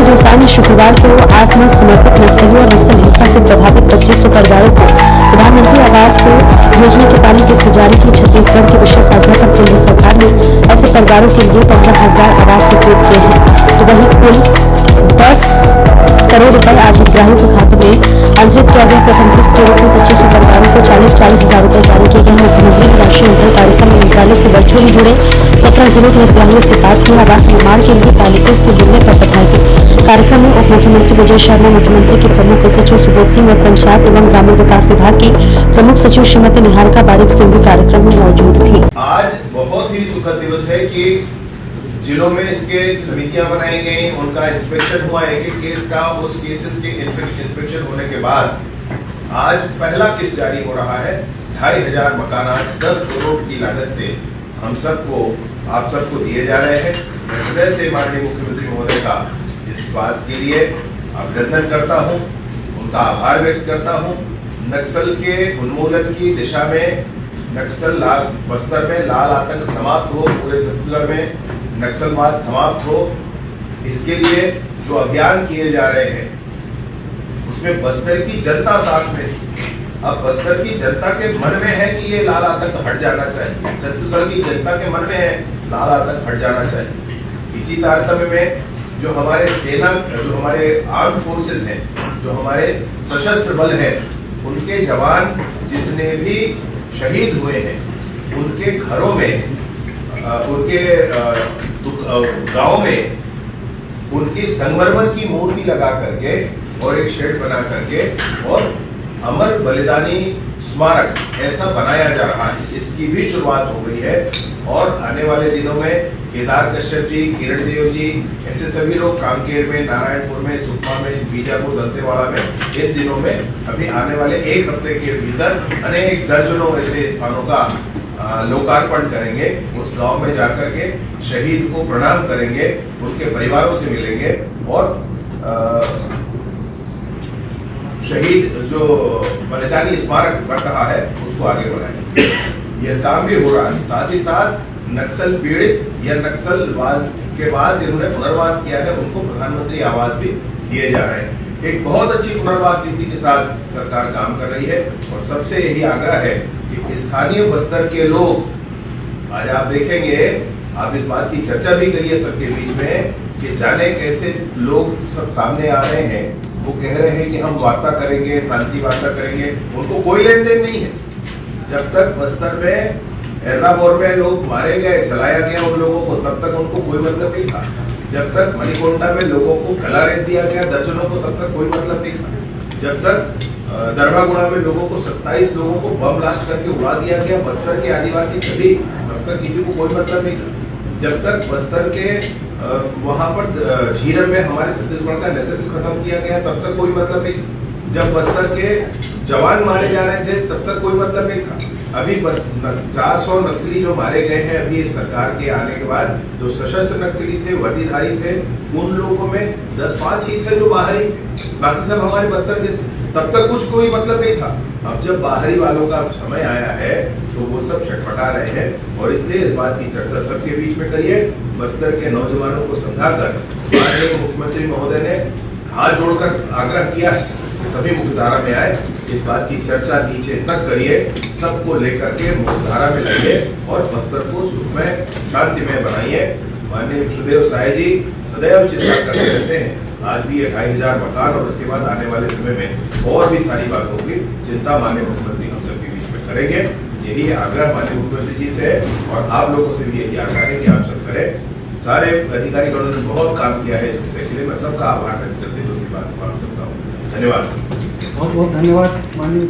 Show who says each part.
Speaker 1: अनुसार में शुक्रवार को आत्मसमर्पित नक्सलियों और नक्सल हिंसा से प्रभावित 2500 परिवारों को प्रधानमंत्री आवास योजना की पहली किस्त जारी की। छत्तीसगढ़ के विशेष आग्रह पर केंद्र सरकार ने ऐसे परिवारों के लिए 15,000 आवास स्वीकृत किए हैं। तो वहीं कुल 10 करोड़ रुपए आज हितग्राहियों के खातों में अंतरित किया गया। प्रथम किस्त के रूप में 2500 परिवारों को 40,000 रुपए जारी किए गए। मुख्यमंत्री ने राष्ट्रीय अंतरण कार्यक्रम मंत्रालय से वर्चुअली जुड़े 17 जिलों के हितग्राहियों से बात की। आवास निर्माण के लिए पहली किस्त मिलने पर बधाई दी। कार्यक्रम में उप मुख्यमंत्री विजय शर्मा, मुख्यमंत्री के प्रमुख सचिव सुबोध सिंह और पंचायत एवं ग्रामीण विकास विभाग की प्रमुख सचिव श्रीमती निहारिका बारिक सिंह भी कार्यक्रम में मौजूद थी।
Speaker 2: आज बहुत ही सुखद दिवस है कि जिलों में इसके समितियां बनाई गई, उनका इंस्पेक्शन हुआ एक एक केस का। उस केसेस के इंस्पेक्शन होने के बाद आज पहला किस्त जारी हो रहा है। 2,500 मकान आज 10 करोड़ की लागत से हम सबको, आप सबको दिए जा रहे हैं। मैं हृदय से माननीय मुख्यमंत्री महोदय का इस बात के लिए अभिनंदन करता हूं, उनका आभार व्यक्त करता हूं। नक्सल के उन्मूलन की दिशा में नक्सल बस्तर में लाल आतंक समाप्त हो, पूरे छत्तीसगढ़ में नक्सलवाद समाप्त हो, इसके लिए जो अभियान किए जा रहे हैं उसमें बस्तर की जनता साथ में। अब बस्तर की जनता के मन में है कि ये लाल आतंक हट जाना चाहिए, छत्तीसगढ़ की जनता के मन में है लाल आतंक हट जाना चाहिए। इसी तारतम्य में जो हमारे सेना, जो हमारे आर्म फोर्सेस हैं, जो हमारे सशस्त्र बल हैं, उनके जवान जितने भी शहीद हुए हैं, उनके घरों में, उनके गांव में उनकी संगमरमर की मूर्ति लगा करके और एक शेड बना करके और अमर बलिदानी स्मारक ऐसा बनाया जा रहा है। इसकी भी शुरुआत हो गई है और आने वाले दिनों में केदार कश्यप जी, किरण देव जी, ऐसे सभी लोग कांकेर में, नारायणपुर में, सुकमा में, बीजापुर, दंतेवाड़ा में, इन दिनों में अभी आने वाले एक हफ्ते के भीतर अनेक दर्जनों ऐसे स्थानों का लोकार्पण करेंगे। उस गांव में जाकर के शहीद को प्रणाम करेंगे, उनके परिवारों से मिलेंगे और शहीद जो बलिदानी स्मारक बन रहा है उसको आगे बढ़ाएंगे। यह काम भी हो रहा है। साथ ही साथ नक्सल पीड़ित या नक्सलवाद के बाद जिन्होंने पुनर्वास किया है उनको प्रधानमंत्री आवास भी दिए जा रहे हैं। एक बहुत अच्छी पुनर्वास नीति के साथ सरकार काम कर रही है और सबसे यही आग्रह है कि स्थानीय बस्तर के लोग, आज आप देखेंगे, आप इस बात की चर्चा भी करिए सबके बीच में कि जाने कैसे लोग सब सामने आ रहे हैं। वो कह रहे हैं कि हम वार्ता करेंगे, शांति वार्ता करेंगे, उनको कोई लेन देन नहीं है। जब तक बस्तर में एर्राबोर में लोग मारे गए, जलाया गया उन लोगों को, तब तक उनको कोई मतलब नहीं था। जब तक मणिकोंडा में लोगों को गला रेत दिया गया दर्जनों को, तब तक कोई मतलब नहीं था। जब तक दरबागुड़ा में लोगों को 27 लोगों को बम ब्लास्ट करके उड़ा दिया गया, बस्तर के आदिवासी सभी, तब तक किसी को कोई मतलब नहीं था। जब तक बस्तर के वहां पर झीरम में हमारे छत्तीसगढ़ का नेतृत्व खत्म किया गया, तब तक कोई मतलब नहीं था। जब बस्तर के जवान मारे जा रहे थे, तब तक कोई मतलब नहीं था। अभी बस 400 नक्सली जो मारे गए हैं अभी इस सरकार के आने के बाद, जो सशस्त्र नक्सली थे, वर्दीधारी थे, उन लोगों में 10-5 ही थे जो बाहरी थे, बाकी सब हमारे बस्तर के थे। तब तक कुछ कोई मतलब नहीं था। अब जब बाहरी वालों का समय आया है तो वो सब छटपटा रहे हैं और इसलिए इस बात की चर्चा सबके बीच में करिए। बस्तर के नौजवानों को समझाकर माननीय मुख्यमंत्री महोदय ने हाथ जोड़कर आग्रह किया है कि सभी मुख्यधारा में आए। इस बात की चर्चा नीचे तक करिए, सबको लेकर के मुख्यधारा में लाइए और बस्तर को सुखमय, शांतिमय बनाइए। माननीय सुदेव साय जी सदैव चिंता करते रहते हैं। आज भी 2,500 मकान और उसके बाद आने वाले समय में और भी सारी बातों की चिंता माननीय मुख्यमंत्री हम सबके बीच में करेंगे। यही आग्रह माननीय मुख्यमंत्री जी से और आप लोगों से भी यही आग्रह है कि आप सब करें। सारे अधिकारी गणों ने बहुत काम किया है इस विषय के लिए, मैं सबका आभार व्यक्त करते हुए अपनी बात समाप्त करता हूँ। धन्यवाद।
Speaker 3: बहुत बहुत धन्यवाद माननीय।